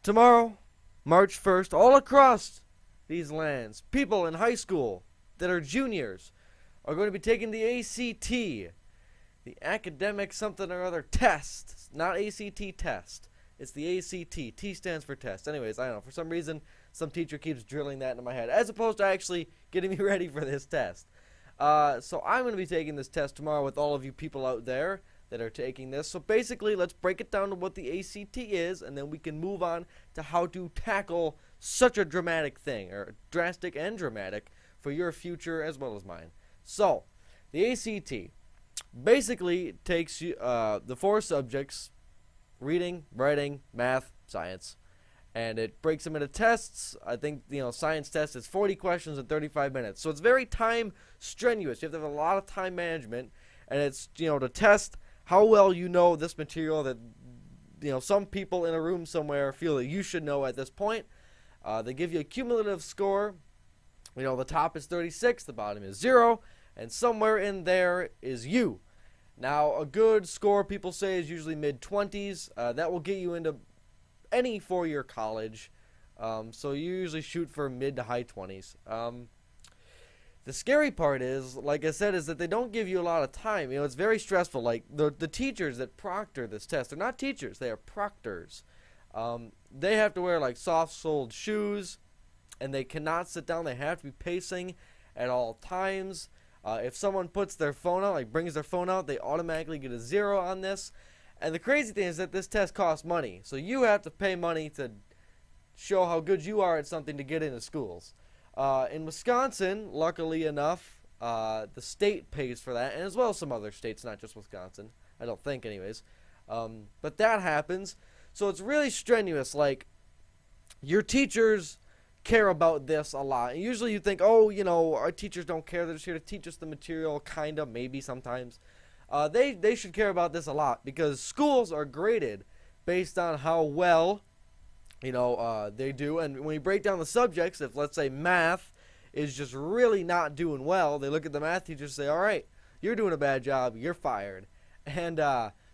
Tomorrow, March 1st, all across these lands, people in high school that are juniors are going to be taking the ACT, the academic something or other test. It's not ACT test. It's the ACT. T stands for test. Anyways, I don't know. For some reason, some teacher keeps drilling that into my head, as opposed to actually getting me ready for this test. So I'm going to be taking this test tomorrow with all of you people out there that are taking this. So basically, let's break it down to what the ACT is, and then we can move on to how to tackle such a dramatic thing, or drastic and dramatic, for your future as well as mine. So, the ACT basically takes you, the four subjects: reading, writing, math, science, and it breaks them into tests. I think, science test is 40 questions in 35 minutes. So it's very time strenuous. You have to have a lot of time management, and it's, to test how well you know this material that, some people in a room somewhere feel that you should know at this point. They give you a cumulative score. The top is 36, the bottom is 0, and somewhere in there is you. Now, a good score, people say, is usually mid-20s. That will get you into any four-year college. So you usually shoot for mid to high 20s. The scary part is, like I said, is that they don't give you a lot of time. It's very stressful. Like, the teachers that proctor this test, they're not teachers, they are proctors. They have to wear, like, soft-soled shoes, and they cannot sit down. They have to be pacing at all times. If someone puts their phone out, like brings their phone out, they automatically get a 0 on this. And the crazy thing is that this test costs money. So you have to pay money to show how good you are at something to get into schools. In Wisconsin, luckily enough, the state pays for that, and as well as some other states, not just Wisconsin. I don't think, anyways. But that happens. So it's really strenuous. Like, your teachers care about this a lot. And usually you think, our teachers don't care. They're just here to teach us the material, kind of, maybe sometimes. They should care about this a lot, because schools are graded based on how well, they do. And when you break down the subjects, if, let's say, math is just really not doing well, they look at the math teachers and say, all right, you're doing a bad job, you're fired. And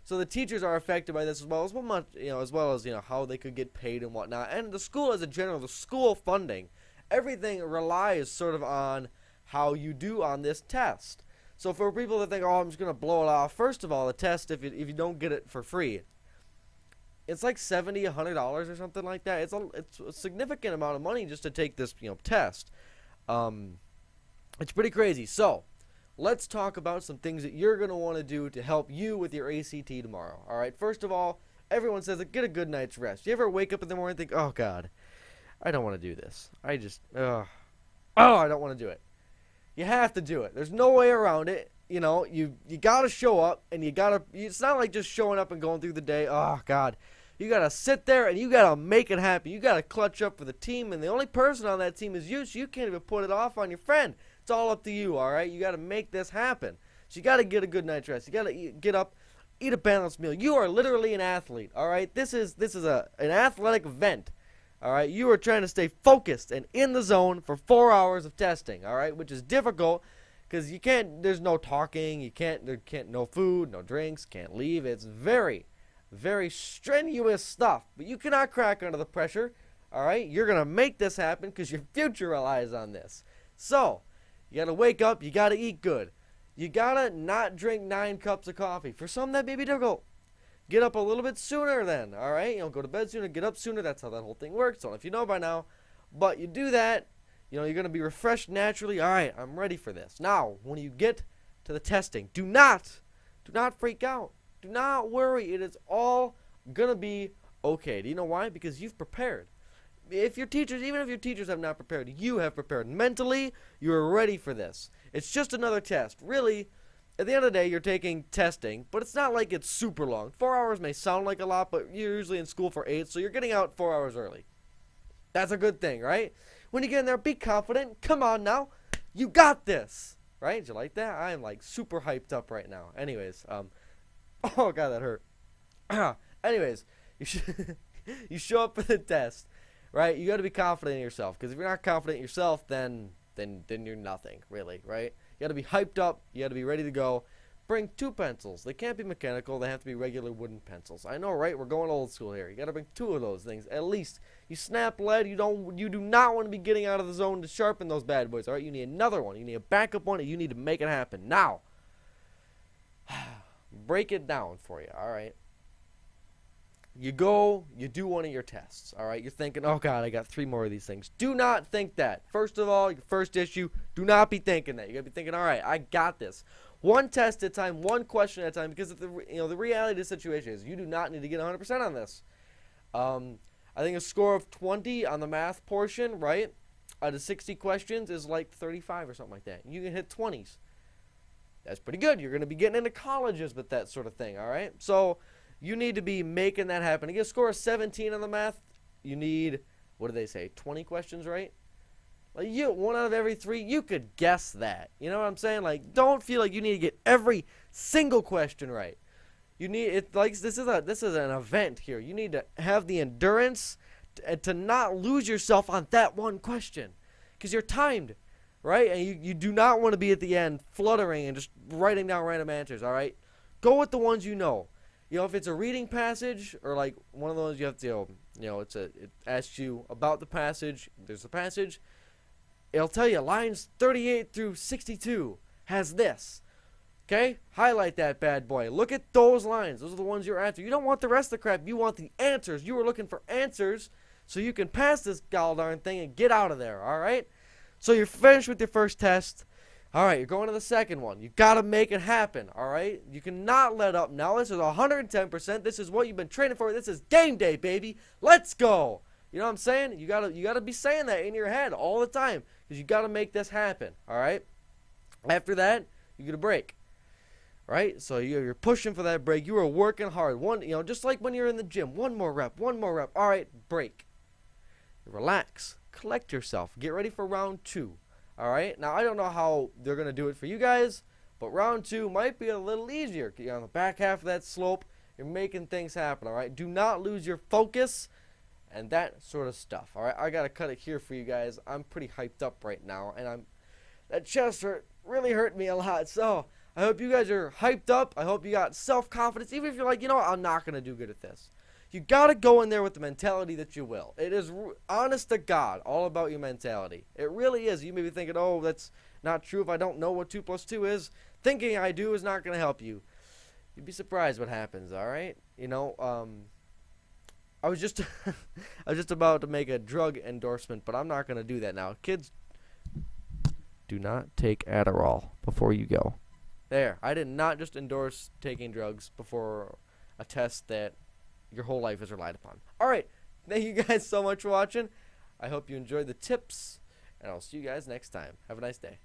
so the teachers are affected by this as well as how they could get paid and whatnot. And the school as a general, the school funding, everything relies sort of on how you do on this test. So for people that think, I'm just going to blow it off, first of all, the test, if you don't get it for free, it's like $70, $100 or something like that. It's a significant amount of money just to take this test. It's pretty crazy. So let's talk about some things that you're going to want to do to help you with your ACT tomorrow. All right, first of all, everyone says get a good night's rest. You ever wake up in the morning and think, oh, God, I don't want to do this. I don't want to do it. You have to do it. There's no way around it. You got to show up, and it's not like just showing up and going through the day. Oh, God. You got to sit there, and you got to make it happen. You got to clutch up for the team, and the only person on that team is you, so you can't even put it off on your friend. It's all up to you, all right? You got to make this happen. So you got to get a good night's rest. You got to get up, eat a balanced meal. You are literally an athlete, all right? This is an athletic event, all right? You are trying to stay focused and in the zone for 4 hours of testing, all right? Which is difficult because there's no talking. No food, no drinks, can't leave. It's very, very strenuous stuff. But you cannot crack under the pressure, all right? You're going to make this happen because your future relies on this. So you got to wake up. You got to eat good. You got to not drink 9 cups of coffee. For some, that may be difficult. Get up a little bit sooner then, all right? Go to bed sooner, get up sooner. That's how that whole thing works. Don't know if you know by now. But you do that, you're going to be refreshed naturally. All right, I'm ready for this. Now, when you get to the testing, do not freak out. Do not worry. It is all going to be okay. Do you know why? Because you've prepared. Even if your teachers have not prepared, you have prepared. Mentally, you're ready for this. It's just another test. Really, at the end of the day, you're taking testing, but it's not like it's super long. 4 hours may sound like a lot, but you're usually in school for 8, so you're getting out 4 hours early. That's a good thing, right? When you get in there, be confident. Come on now. You got this. Right? Did you like that? I am like super hyped up right now. Anyways, oh God, that hurt. Anyways, you show up for the test, right? You got to be confident in yourself, because if you're not confident in yourself, then you're nothing, really, right? You got to be hyped up. You got to be ready to go. Bring 2 pencils. They can't be mechanical. They have to be regular wooden pencils. I know, right? We're going old school here. You got to bring 2 of those things at least. You snap lead. You do not want to be getting out of the zone to sharpen those bad boys. All right, you need another one. You need a backup one, and you need to make it happen now. Break it down for you. All right. You go, you do one of your tests, all right? You're thinking, oh, God, I got 3 more of these things. Do not think that. First of all, your first issue, do not be thinking that. You got to be thinking, all right, I got this. One test at a time, one question at a time, because the reality of the situation is you do not need to get 100% on this. I think a score of 20 on the math portion, right, out of 60 questions is like 35 or something like that. You can hit 20s. That's pretty good. You're going to be getting into colleges with that sort of thing, all right? So you need to be making that happen. To get a score of 17 on the math, you need, what do they say, 20 questions, right? Like, 1 out of every 3, you could guess that. You know what I'm saying? Like, don't feel like you need to get every single question right. You need it like this is an event here. You need to have the endurance to not lose yourself on that one question, because you're timed, right? And you do not want to be at the end fluttering and just writing down random answers. All right, go with the ones you know. You know, if it's a reading passage or like one of those, you have to, it asks you about the passage. There's a passage. It'll tell you lines 38 through 62 has this. Okay? Highlight that bad boy. Look at those lines. Those are the ones you're after. You don't want the rest of the crap. You want the answers. You were looking for answers so you can pass this goldarn thing and get out of there. All right? So you're finished with your first test. All right, you're going to the second one. You got to make it happen, all right? You cannot let up now. This is 110%. This is what you've been training for. This is game day, baby. Let's go. You know what I'm saying? You got to be saying that in your head all the time, because you got to make this happen, all right? After that, you get a break, right? So you're pushing for that break. You are working hard. Just like when you're in the gym. One more rep. All right, break. Relax. Collect yourself. Get ready for round 2. All right. Now, I don't know how they're going to do it for you guys, but round 2 might be a little easier. You're on the back half of that slope. You're making things happen. All right. Do not lose your focus and that sort of stuff. All right. I got to cut it here for you guys. I'm pretty hyped up right now, and that chest really hurt me a lot. So I hope you guys are hyped up. I hope you got self-confidence. Even if you're like, I'm not going to do good at this. You got to go in there with the mentality that you will. It is, honest to God, all about your mentality. It really is. You may be thinking, oh, that's not true if I don't know what 2 plus 2 is. Thinking I do is not going to help you. You'd be surprised what happens, all right? I was just about to make a drug endorsement, but I'm not going to do that now. Kids, do not take Adderall before you go. There. I did not just endorse taking drugs before a test that your whole life is relied upon. All right. Thank you guys so much for watching. I hope you enjoyed the tips, and I'll see you guys next time. Have a nice day.